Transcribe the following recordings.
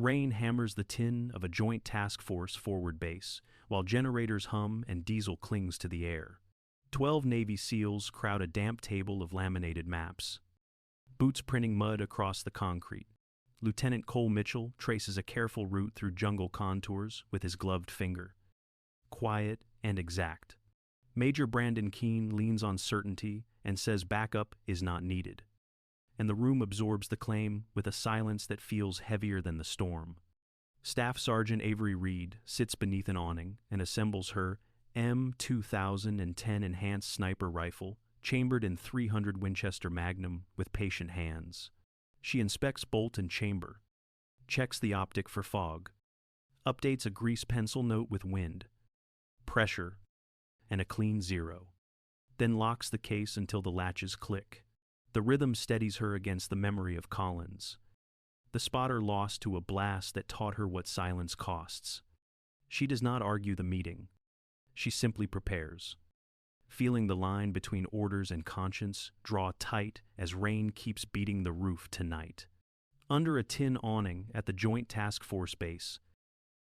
Rain hammers the tin of a joint task force forward base, while generators hum and diesel clings to the air. 12 Navy SEALs crowd a damp table of laminated maps. Boots printing mud across the concrete. Lieutenant Cole Mitchell traces a careful route through jungle contours with his gloved finger. Quiet and exact. Major Brandon Keene leans on certainty and says backup is not needed. And the room absorbs the claim with a silence that feels heavier than the storm. Staff Sergeant Avery Reed sits beneath an awning and assembles her M2010 enhanced sniper rifle, chambered in .300 Winchester Magnum with patient hands. She inspects bolt and chamber, checks the optic for fog, updates a grease pencil note with wind, pressure, and a clean 0. Then locks the case until the latches click. The rhythm steadies her against the memory of Collins, the spotter lost to a blast that taught her what silence costs. She does not argue the meeting. She simply prepares, feeling the line between orders and conscience draw tight as rain keeps beating the roof tonight. Under a tin awning at the Joint Task Force base,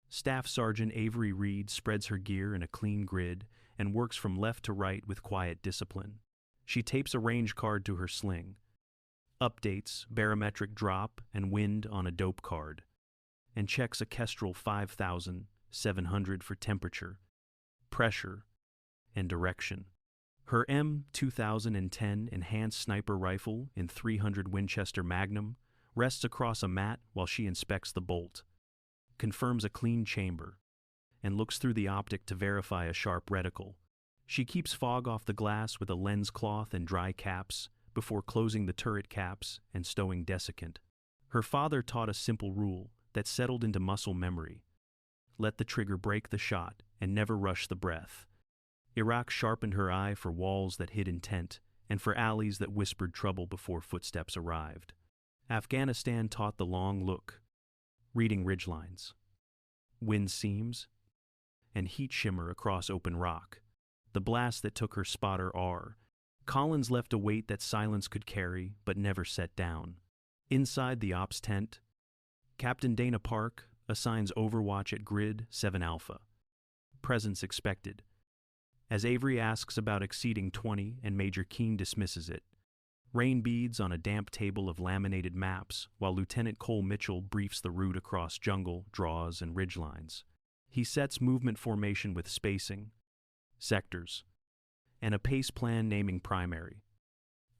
Staff Sergeant Avery Reed spreads her gear in a clean grid and works from left to right with quiet discipline. She tapes a range card to her sling, updates barometric drop and wind on a dope card, and checks a Kestrel 5700 for temperature, pressure, and direction. Her M2010 enhanced sniper rifle in .300 Winchester Magnum rests across a mat while she inspects the bolt, confirms a clean chamber, and looks through the optic to verify a sharp reticle. She keeps fog off the glass with a lens cloth and dry caps before closing the turret caps and stowing desiccant. Her father taught a simple rule that settled into muscle memory. Let the trigger break the shot and never rush the breath. Iraq sharpened her eye for walls that hid intent and for alleys that whispered trouble before footsteps arrived. Afghanistan taught the long look, reading ridgelines, wind seams, and heat shimmer across open rock. The blast that took her spotter R. Collins left a weight that silence could carry but never set down. Inside the ops tent, Captain Dana Park assigns Overwatch at Grid 7 Alpha. Presence expected. As Avery asks about exceeding 20 and Major Keene dismisses it. Rain beads on a damp table of laminated maps while Lieutenant Cole Mitchell briefs the route across jungle, draws, and ridgelines. He sets movement formation with spacing, sectors, and a pace plan naming primary,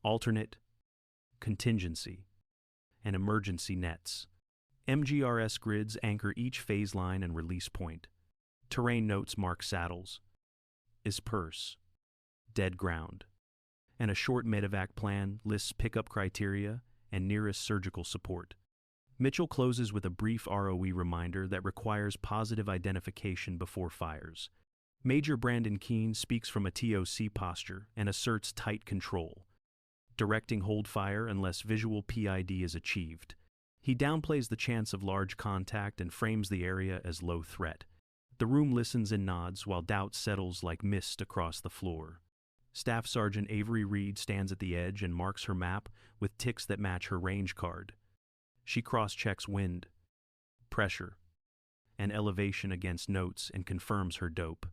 alternate, contingency, and emergency nets. MGRS grids anchor each phase line and release point. Terrain notes mark saddles, purse, dead ground, and a short medevac plan lists pickup criteria and nearest surgical support. Mitchell closes with a brief ROE reminder that requires positive identification before fires. Major Brandon Keene speaks from a TOC posture and asserts tight control, directing hold fire unless visual PID is achieved. He downplays the chance of large contact and frames the area as low threat. The room listens and nods while doubt settles like mist across the floor. Staff Sergeant Avery Reed stands at the edge and marks her map with ticks that match her range card. She cross-checks wind, pressure, and elevation against notes and confirms her dope.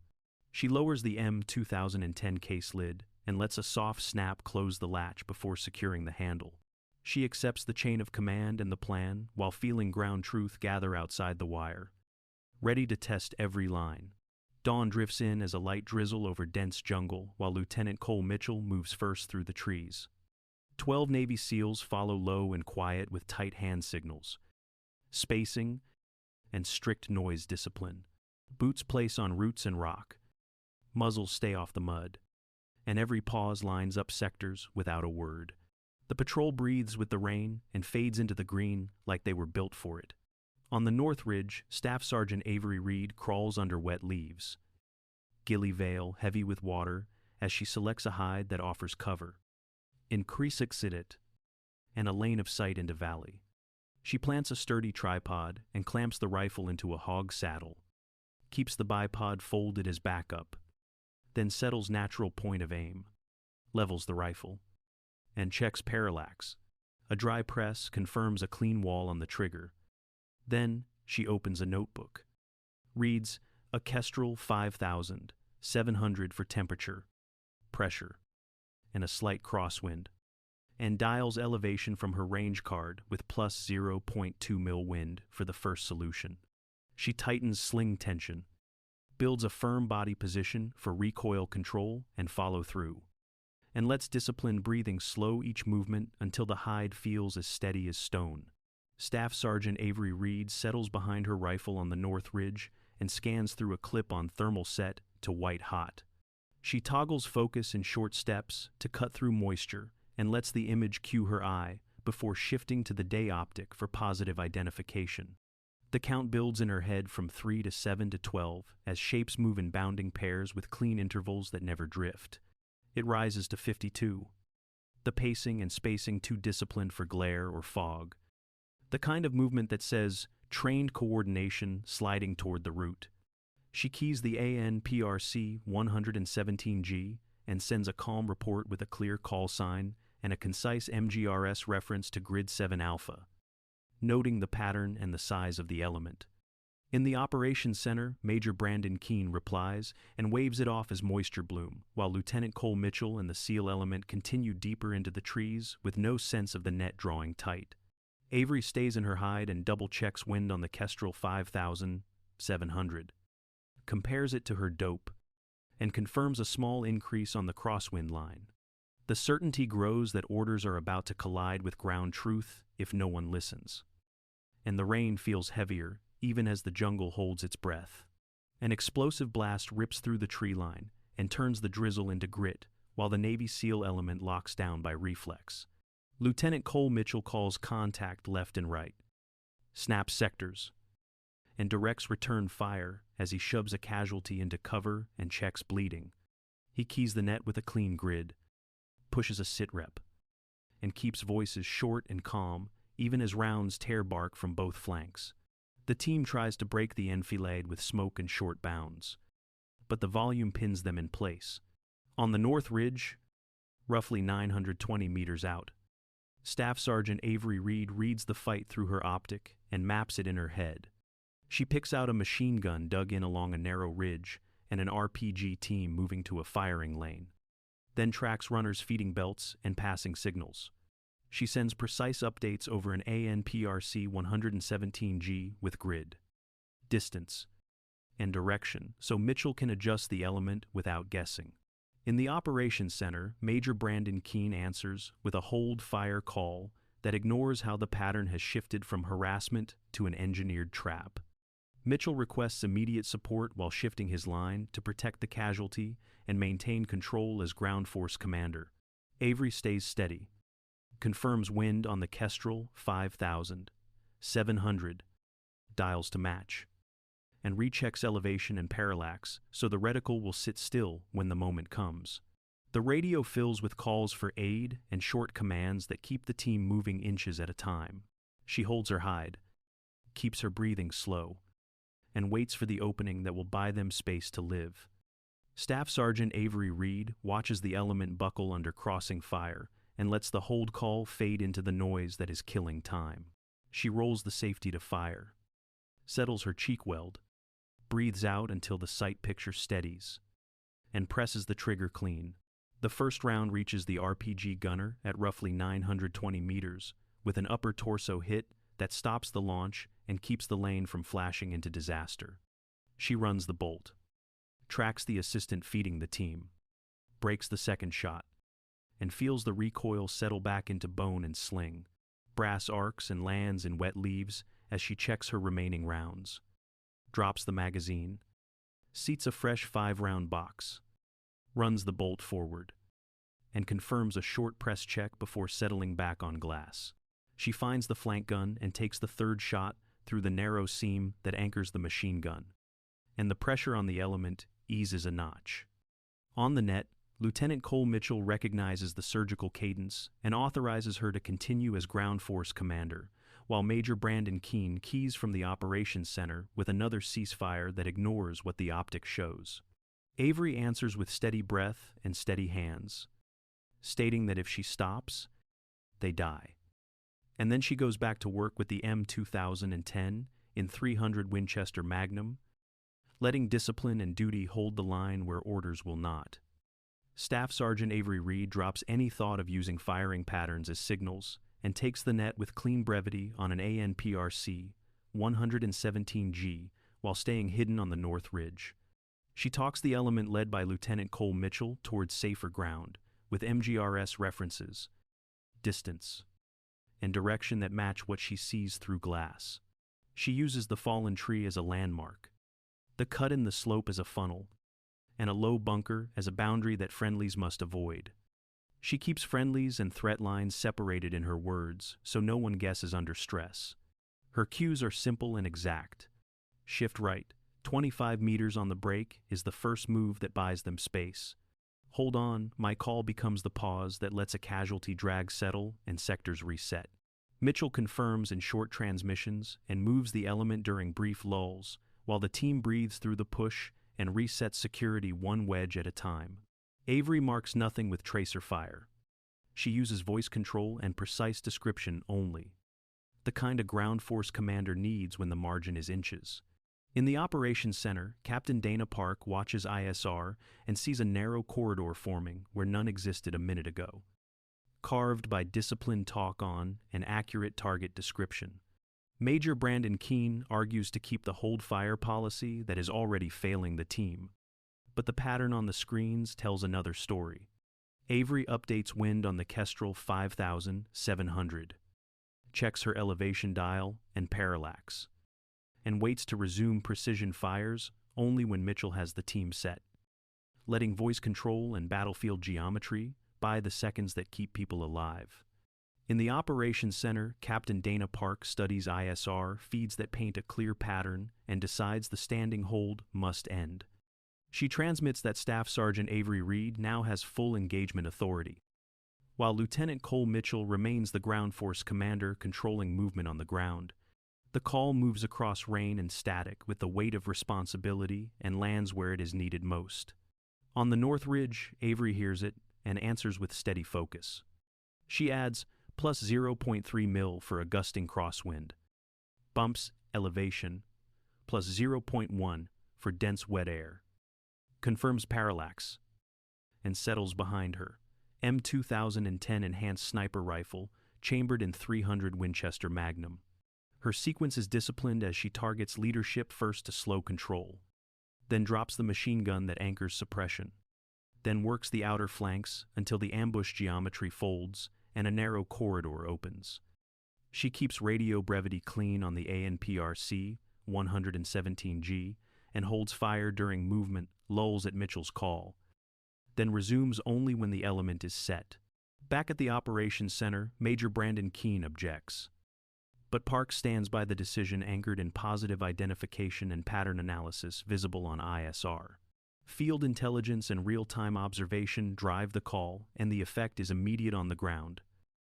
She lowers the M2010 case lid and lets a soft snap close the latch before securing the handle. She accepts the chain of command and the plan while feeling ground truth gather outside the wire, ready to test every line. Dawn drifts in as a light drizzle over dense jungle while Lieutenant Cole Mitchell moves first through the trees. 12 Navy SEALs follow low and quiet with tight hand signals, spacing, and strict noise discipline. Boots place on roots and rock. Muzzles stay off the mud, and every pause lines up sectors without a word. The patrol breathes with the rain and fades into the green like they were built for it. On the north ridge, Staff Sergeant Avery Reed crawls under wet leaves, gilly veil heavy with water as she selects a hide that offers cover. Increasix it, and a lane of sight into valley. She plants a sturdy tripod and clamps the rifle into a hog saddle, keeps the bipod folded as backup, then settles natural point of aim, levels the rifle, and checks parallax. A dry press confirms a clean wall on the trigger. Then, She opens a notebook. Reads, a Kestrel 5000, 700 for temperature, pressure, and a slight crosswind, and dials elevation from her range card with plus 0.2 mil wind for the first solution. She tightens sling tension, builds a firm body position for recoil control and follow through, and lets disciplined breathing slow each movement until the hide feels as steady as stone. Staff Sergeant Avery Reed settles behind her rifle on the north ridge and scans through a clip on thermal set to white hot. She toggles focus in short steps to cut through moisture and lets the image cue her eye before shifting to the day optic for positive identification. The count builds in her head from 3 to 7 to 12 as shapes move in bounding pairs with clean intervals that never drift. It rises to 52. The pacing and spacing too disciplined for glare or fog. The kind of movement that says, trained coordination sliding toward the route. She keys the ANPRC 117G and sends a calm report with a clear call sign and a concise MGRS reference to Grid 7 Alpha, noting the pattern and the size of the element. In the operations center, Major Brandon Keene replies and waves it off as moisture bloom, while Lieutenant Cole Mitchell and the SEAL element continue deeper into the trees with no sense of the net drawing tight. Avery stays in her hide and double-checks wind on the Kestrel 5700, compares it to her dope, and confirms a small increase on the crosswind line. The certainty grows that orders are about to collide with ground truth if no one listens. And the rain feels heavier, even as the jungle holds its breath. An explosive blast rips through the tree line and turns the drizzle into grit, while the Navy SEAL element locks down by reflex. Lieutenant Cole Mitchell calls contact left and right, snaps sectors, and directs return fire as he shoves a casualty into cover and checks bleeding. He keys the net with a clean grid, pushes a sit rep, and keeps voices short and calm even as rounds tear bark from both flanks. The team tries to break the enfilade with smoke and short bounds, but the volume pins them in place. On the north ridge, roughly 920 meters out, Staff Sergeant Avery Reed reads the fight through her optic and maps it in her head. She picks out a machine gun dug in along a narrow ridge and an RPG team moving to a firing lane, then tracks runners feeding belts and passing signals. She sends precise updates over an ANPRC 117G with grid, distance, and direction so Mitchell can adjust the element without guessing. In the operations center, Major Brandon Keene answers with a hold-fire call that ignores how the pattern has shifted from harassment to an engineered trap. Mitchell requests immediate support while shifting his line to protect the casualty and maintain control as ground force commander. Avery stays steady, confirms wind on the Kestrel 5700, dials to match, and rechecks elevation and parallax so the reticle will sit still when the moment comes. The radio fills with calls for aid and short commands that keep the team moving inches at a time. She holds her hide, keeps her breathing slow, and waits for the opening that will buy them space to live. Staff Sergeant Avery Reed watches the element buckle under crossing fire and lets the hold call fade into the noise that is killing time. She rolls the safety to fire, settles her cheek weld, breathes out until the sight picture steadies, and presses the trigger clean. The first round reaches the RPG gunner at roughly 920 meters with an upper torso hit that stops the launch and keeps the lane from flashing into disaster. She runs the bolt, tracks the assistant feeding the team, breaks the second shot, and feels the recoil settle back into bone and sling. Brass arcs and lands in wet leaves as she checks her remaining rounds, drops the magazine, seats a fresh 5-round box, runs the bolt forward, and confirms a short press check before settling back on glass. She finds the flank gun and takes the third shot through the narrow seam that anchors the machine gun, and the pressure on the element eases a notch. On the net, Lieutenant Cole Mitchell recognizes the surgical cadence and authorizes her to continue as ground force commander, while Major Brandon Keene keys from the operations center with another ceasefire that ignores what the optic shows. Avery answers with steady breath and steady hands, stating that if she stops, they die. And then she goes back to work with the M2010 in 300 Winchester Magnum, letting discipline and duty hold the line where orders will not. Staff Sergeant Avery Reed drops any thought of using firing patterns as signals and takes the net with clean brevity on an ANPRC 117G while staying hidden on the North Ridge. She talks the element led by Lieutenant Cole Mitchell towards safer ground, with MGRS references, distance, and direction that match what she sees through glass. She uses the fallen tree as a landmark, the cut in the slope as a funnel, and a low bunker as a boundary that friendlies must avoid. She keeps friendlies and threat lines separated in her words, so no one guesses under stress. Her cues are simple and exact. Shift right, 25 meters on the brake is the first move that buys them space. Hold on, my call becomes the pause that lets a casualty drag settle and sectors reset. Mitchell confirms in short transmissions and moves the element during brief lulls, while the team breathes through the push and resets security one wedge at a time. Avery marks nothing with tracer fire. She uses voice control and precise description only, the kind a ground force commander needs when the margin is inches. In the operations center, Captain Dana Park watches ISR and sees a narrow corridor forming where none existed a minute ago, carved by disciplined talk on and accurate target description. Major Brandon Keene argues to keep the hold fire policy that is already failing the team, but the pattern on the screens tells another story. Avery updates wind on the Kestrel 5700, checks her elevation dial and parallax, and waits to resume precision fires only when Mitchell has the team set, letting voice control and battlefield geometry buy the seconds that keep people alive. In the operations center, Captain Dana Park studies ISR feeds that paint a clear pattern and decides the standing hold must end. She transmits that Staff Sergeant Avery Reed now has full engagement authority, while Lieutenant Cole Mitchell remains the ground force commander controlling movement on the ground. The call moves across rain and static with the weight of responsibility and lands where it is needed most. On the North Ridge, Avery hears it and answers with steady focus. She adds plus 0.3 mil for a gusting crosswind, bumps elevation, plus 0.1 for dense wet air, confirms parallax, and settles behind her. M2010 enhanced sniper rifle, chambered in 300 Winchester Magnum. Her sequence is disciplined as she targets leadership first to slow control, then drops the machine gun that anchors suppression, then works the outer flanks until the ambush geometry folds and a narrow corridor opens. She keeps radio brevity clean on the ANPRC 117G and holds fire during movement, lulls at Mitchell's call, then resumes only when the element is set. Back at the operations center, Major Brandon Keene objects, but Park stands by the decision anchored in positive identification and pattern analysis visible on ISR. Field intelligence and real-time observation drive the call, and the effect is immediate on the ground.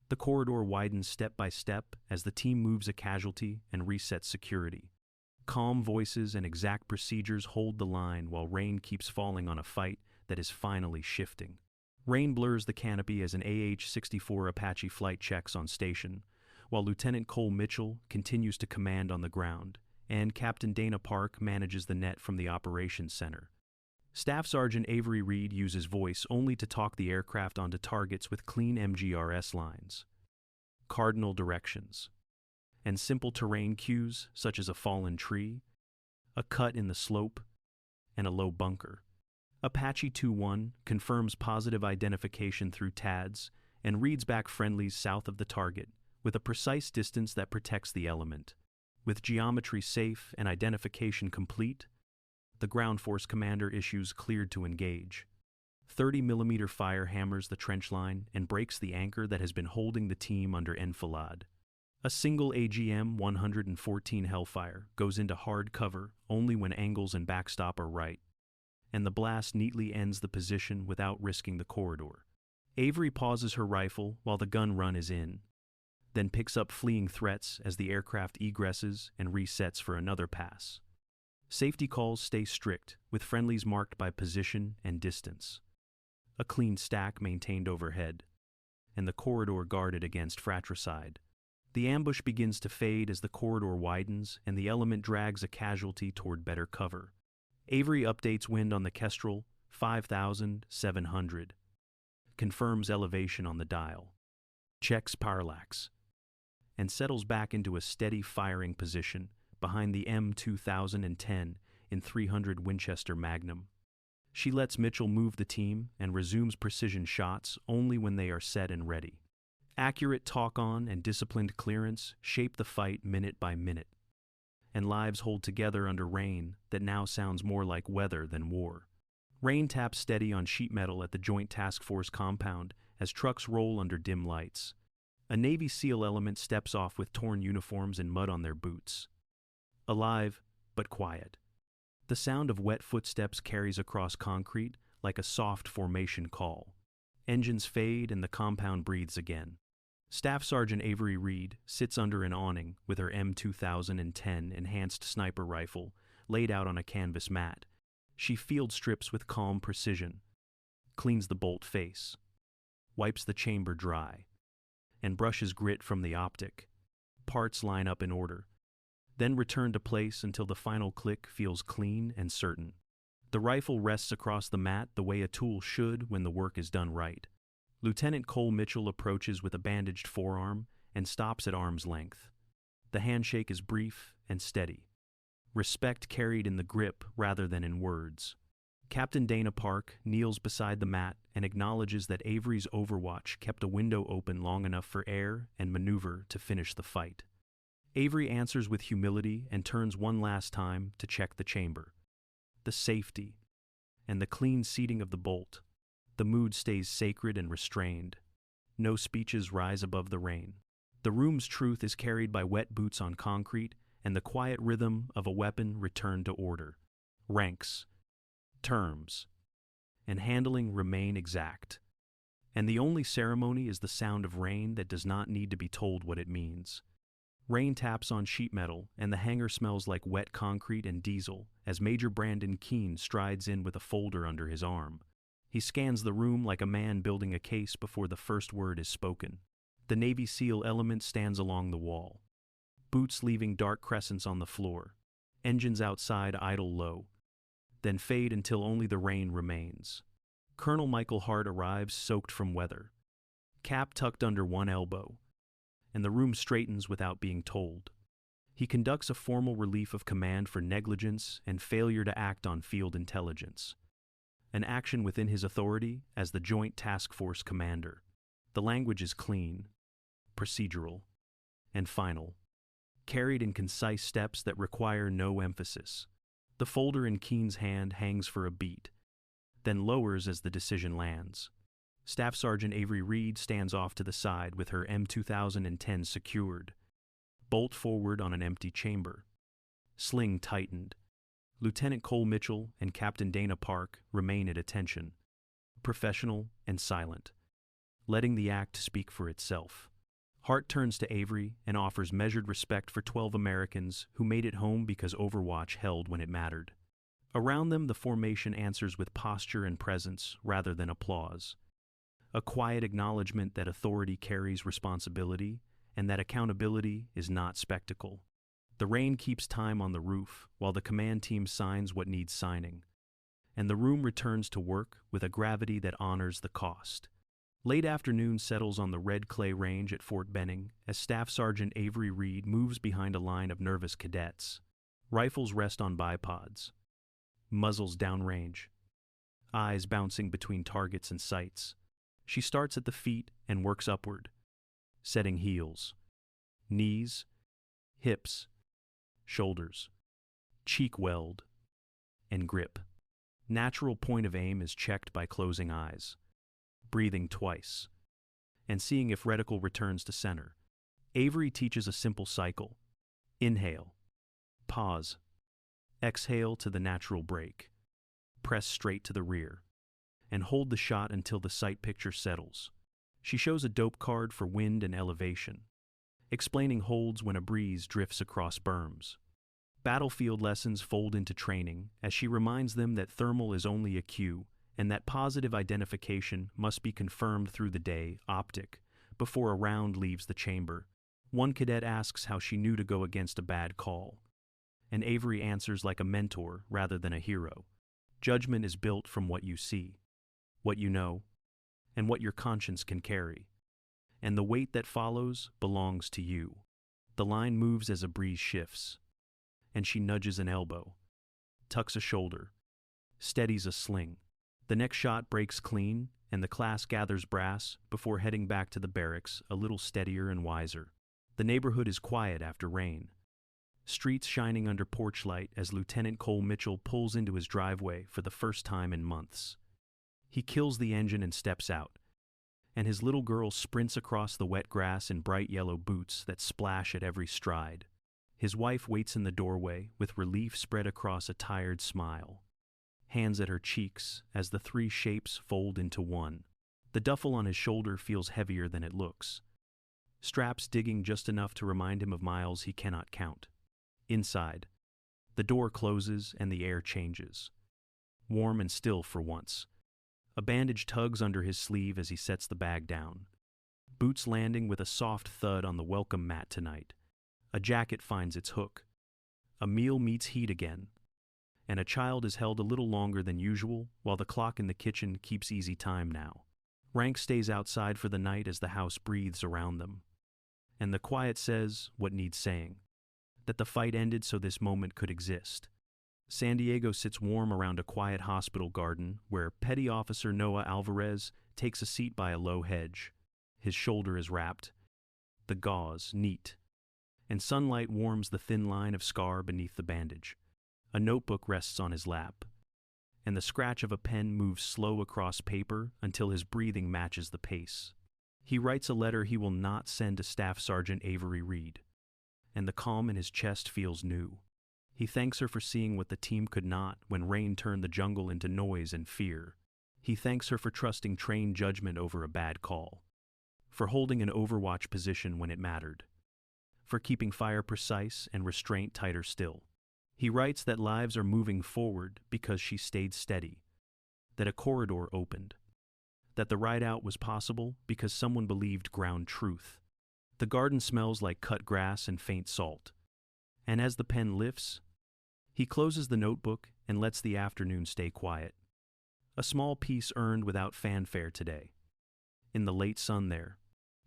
The corridor widens step by step as the team moves a casualty and resets security. Calm voices and exact procedures hold the line while rain keeps falling on a fight that is finally shifting. Rain blurs the canopy as an AH-64 Apache flight checks on station, while Lieutenant Cole Mitchell continues to command on the ground, and Captain Dana Park manages the net from the operations center. Staff Sergeant Avery Reed uses voice only to talk the aircraft onto targets with clean MGRS lines, cardinal directions, and simple terrain cues such as a fallen tree, a cut in the slope, and a low bunker. Apache 2-1 confirms positive identification through TADS and reads back friendlies south of the target with a precise distance that protects the element. With geometry safe and identification complete, the ground force commander issues cleared to engage. 30mm fire hammers the trench line and breaks the anchor that has been holding the team under enfilade. A single AGM-114 Hellfire goes into hard cover only when angles and backstop are right, and the blast neatly ends the position without risking the corridor. Avery pauses her rifle while the gun run is in, then picks up fleeing threats as the aircraft egresses and resets for another pass. Safety calls stay strict, with friendlies marked by position and distance. A clean stack maintained overhead, and the corridor guarded against fratricide. The ambush begins to fade as the corridor widens and the element drags a casualty toward better cover. Avery updates wind on the Kestrel, 5,700. Confirms elevation on the dial. Checks parallax. And settles back into a steady firing position behind the M2010 in 300 Winchester Magnum. She lets Mitchell move the team and resumes precision shots only when they are set and ready. Accurate talk-on and disciplined clearance shape the fight minute by minute, and lives hold together under rain that now sounds more like weather than war. Rain taps steady on sheet metal at the Joint Task Force compound as trucks roll under dim lights. A Navy SEAL element steps off with torn uniforms and mud on their boots. Alive, but quiet. The sound of wet footsteps carries across concrete like a soft formation call. Engines fade and the compound breathes again. Staff Sergeant Avery Reed sits under an awning with her M2010 enhanced sniper rifle laid out on a canvas mat. She field strips with calm precision, cleans the bolt face, wipes the chamber dry, and brushes grit from the optic. Parts line up in order, then return to place until the final click feels clean and certain. The rifle rests across the mat the way a tool should when the work is done right. Lieutenant Cole Mitchell approaches with a bandaged forearm and stops at arm's length. The handshake is brief and steady. Respect carried in the grip rather than in words. Captain Dana Park kneels beside the mat and acknowledges that Avery's Overwatch kept a window open long enough for air and maneuver to finish the fight. Avery answers with humility and turns one last time to check the chamber. The safety and the clean seating of the bolt. The mood stays sacred and restrained. No speeches rise above the rain. The room's truth is carried by wet boots on concrete and the quiet rhythm of a weapon returned to order. Ranks, terms, and handling remain exact. And the only ceremony is the sound of rain that does not need to be told what it means. Rain taps on sheet metal and the hangar smells like wet concrete and diesel as Major Brandon Keene strides in with a folder under his arm. He scans the room like a man building a case before the first word is spoken. The Navy SEAL element stands along the wall. Boots leaving dark crescents on the floor. Engines outside idle low, then fade until only the rain remains. Colonel Michael Hart arrives soaked from weather. Cap tucked under one elbow, and the room straightens without being told. He conducts a formal relief of command for negligence and failure to act on field intelligence. An action within his authority as the Joint Task Force commander. The language is clean, procedural, and final, carried in concise steps that require no emphasis. The folder in Keene's hand hangs for a beat, then lowers as the decision lands. Staff Sergeant Avery Reed stands off to the side with her M2010 secured. Bolt forward on an empty chamber. Sling tightened. Lieutenant Cole Mitchell and Captain Dana Park remain at attention, professional and silent, letting the act speak for itself. Hart turns to Avery and offers measured respect for 12 Americans who made it home because Overwatch held when it mattered. Around them, the formation answers with posture and presence rather than applause. A quiet acknowledgement that authority carries responsibility and that accountability is not spectacle. The rain keeps time on the roof while the command team signs what needs signing, and the room returns to work with a gravity that honors the cost. Late afternoon settles on the red clay range at Fort Benning as Staff Sergeant Avery Reed moves behind a line of nervous cadets. Rifles rest on bipods, muzzles downrange, eyes bouncing between targets and sights. She starts at the feet and works upward, setting heels, knees, hips, shoulders, cheek weld, and grip. Natural point of aim is checked by closing eyes, breathing twice, and seeing if reticle returns to center. Avery teaches a simple cycle. Inhale, pause, exhale to the natural break, press straight to the rear, and hold the shot until the sight picture settles. She shows a dope card for wind and elevation, explaining holds when a breeze drifts across berms. Battlefield lessons fold into training as she reminds them that thermal is only a cue and that positive identification must be confirmed through the day, optic, before a round leaves the chamber. One cadet asks how she knew to go against a bad call, and Avery answers like a mentor rather than a hero. Judgment is built from what you see, what you know, and what your conscience can carry. And the weight that follows belongs to you. The line moves as a breeze shifts, and she nudges an elbow, tucks a shoulder, steadies a sling. The next shot breaks clean, and the class gathers brass before heading back to the barracks a little steadier and wiser. The neighborhood is quiet after rain, streets shining under porch light as Lieutenant Cole Mitchell pulls into his driveway for the first time in months. He kills the engine and steps out, and his little girl sprints across the wet grass in bright yellow boots that splash at every stride. His wife waits in the doorway with relief spread across a tired smile, hands at her cheeks as the three shapes fold into one. The duffel on his shoulder feels heavier than it looks, straps digging just enough to remind him of miles he cannot count. Inside, the door closes and the air changes, warm and still for once. A bandage tugs under his sleeve as he sets the bag down, boots landing with a soft thud on the welcome mat tonight. A jacket finds its hook. A meal meets heat again, and a child is held a little longer than usual while the clock in the kitchen keeps easy time now. Rank stays outside for the night as the house breathes around them, and the quiet says what needs saying, that the fight ended so this moment could exist. San Diego sits warm around a quiet hospital garden where Petty Officer Noah Alvarez takes a seat by a low hedge. His shoulder is wrapped, the gauze neat, and sunlight warms the thin line of scar beneath the bandage. A notebook rests on his lap, and the scratch of a pen moves slow across paper until his breathing matches the pace. He writes a letter he will not send to Staff Sergeant Avery Reed, and the calm in his chest feels new. He thanks her for seeing what the team could not when rain turned the jungle into noise and fear. He thanks her for trusting trained judgment over a bad call, for holding an Overwatch position when it mattered, for keeping fire precise and restraint tighter still. He writes that lives are moving forward because she stayed steady, that a corridor opened, that the ride out was possible because someone believed ground truth. The garden smells like cut grass and faint salt, and as the pen lifts, he closes the notebook and lets the afternoon stay quiet. A small piece earned without fanfare today. In the late sun there,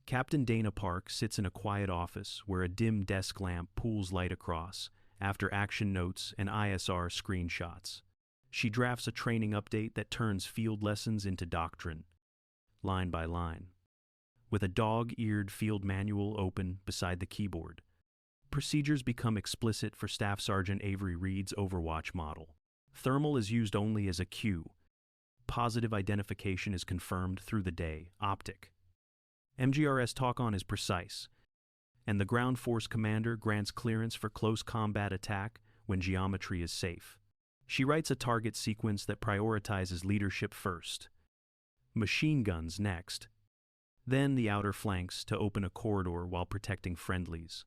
Captain Dana Park sits in a quiet office where a dim desk lamp pools light across after action notes and ISR screenshots. She drafts a training update that turns field lessons into doctrine, line by line, with a dog-eared field manual open beside the keyboard. Procedures become explicit for Staff Sergeant Avery Reed's Overwatch model. Thermal is used only as a cue. Positive identification is confirmed through the day. Optic. MGRS talk-on is precise, and the ground force commander grants clearance for close combat attack when geometry is safe. She writes a target sequence that prioritizes leadership first, machine guns next, then the outer flanks to open a corridor while protecting friendlies.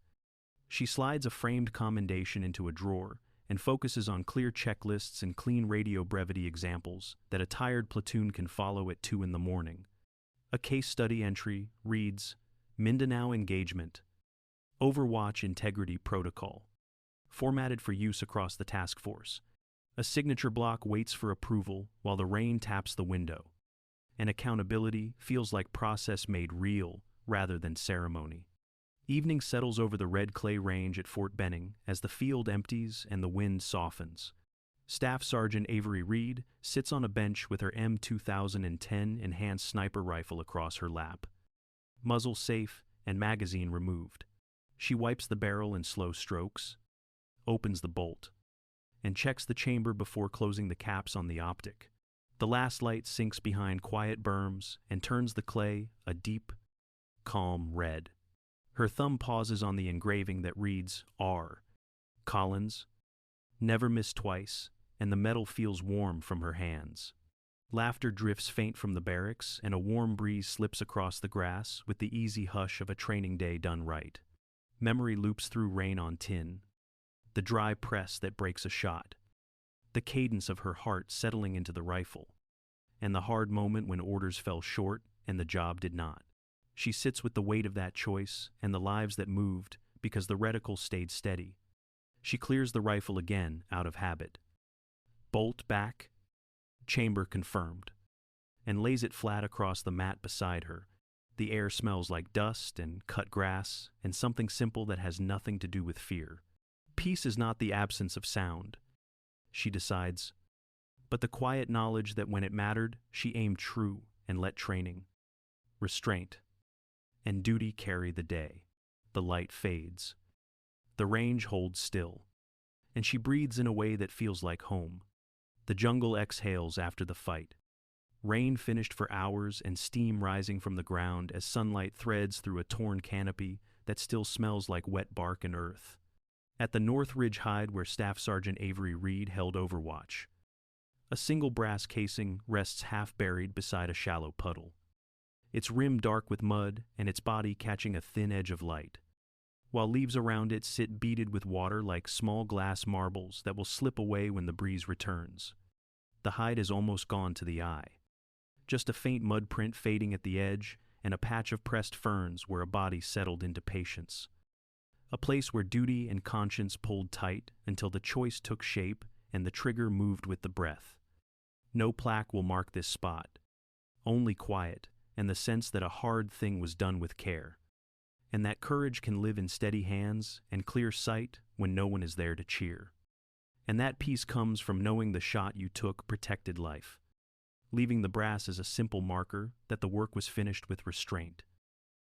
She slides a framed commendation into a drawer and focuses on clear checklists and clean radio brevity examples that a tired platoon can follow at 2 in the morning. A case study entry reads, Mindanao Engagement, Overwatch Integrity Protocol, formatted for use across the task force. A signature block waits for approval while the rain taps the window, and accountability feels like process made real rather than ceremony. Evening settles over the red clay range at Fort Benning as the field empties and the wind softens. Staff Sergeant Avery Reed sits on a bench with her M2010 enhanced sniper rifle across her lap, muzzle safe and magazine removed. She wipes the barrel in slow strokes, opens the bolt, and checks the chamber before closing the caps on the optic. The last light sinks behind quiet berms and turns the clay a deep, calm red. Her thumb pauses on the engraving that reads R. Collins, never miss twice, and the metal feels warm from her hands. Laughter drifts faint from the barracks, and a warm breeze slips across the grass with the easy hush of a training day done right. Memory loops through rain on tin, the dry press that breaks a shot, the cadence of her heart settling into the rifle, and the hard moment when orders fell short and the job did not. She sits with the weight of that choice and the lives that moved because the reticle stayed steady. She clears the rifle again out of habit. Bolt back, chamber confirmed, and lays it flat across the mat beside her. The air smells like dust and cut grass and something simple that has nothing to do with fear. Peace is not the absence of sound, she decides, but the quiet knowledge that when it mattered, she aimed true and let training, restraint, and duty carry the day. The light fades. The range holds still, and she breathes in a way that feels like home. The jungle exhales after the fight. Rain finished for hours and steam rising from the ground as sunlight threads through a torn canopy that still smells like wet bark and earth. At the North Ridge hide where Staff Sergeant Avery Reed held Overwatch, a single brass casing rests half-buried beside a shallow puddle, its rim dark with mud and its body catching a thin edge of light, while leaves around it sit beaded with water like small glass marbles that will slip away when the breeze returns. The hide is almost gone to the eye. Just a faint mud print fading at the edge and a patch of pressed ferns where a body settled into patience. A place where duty and conscience pulled tight until the choice took shape and the trigger moved with the breath. No plaque will mark this spot, only quiet and the sense that a hard thing was done with care, and that courage can live in steady hands and clear sight when no one is there to cheer. And that peace comes from knowing the shot you took protected life, leaving the brass as a simple marker that the work was finished with restraint.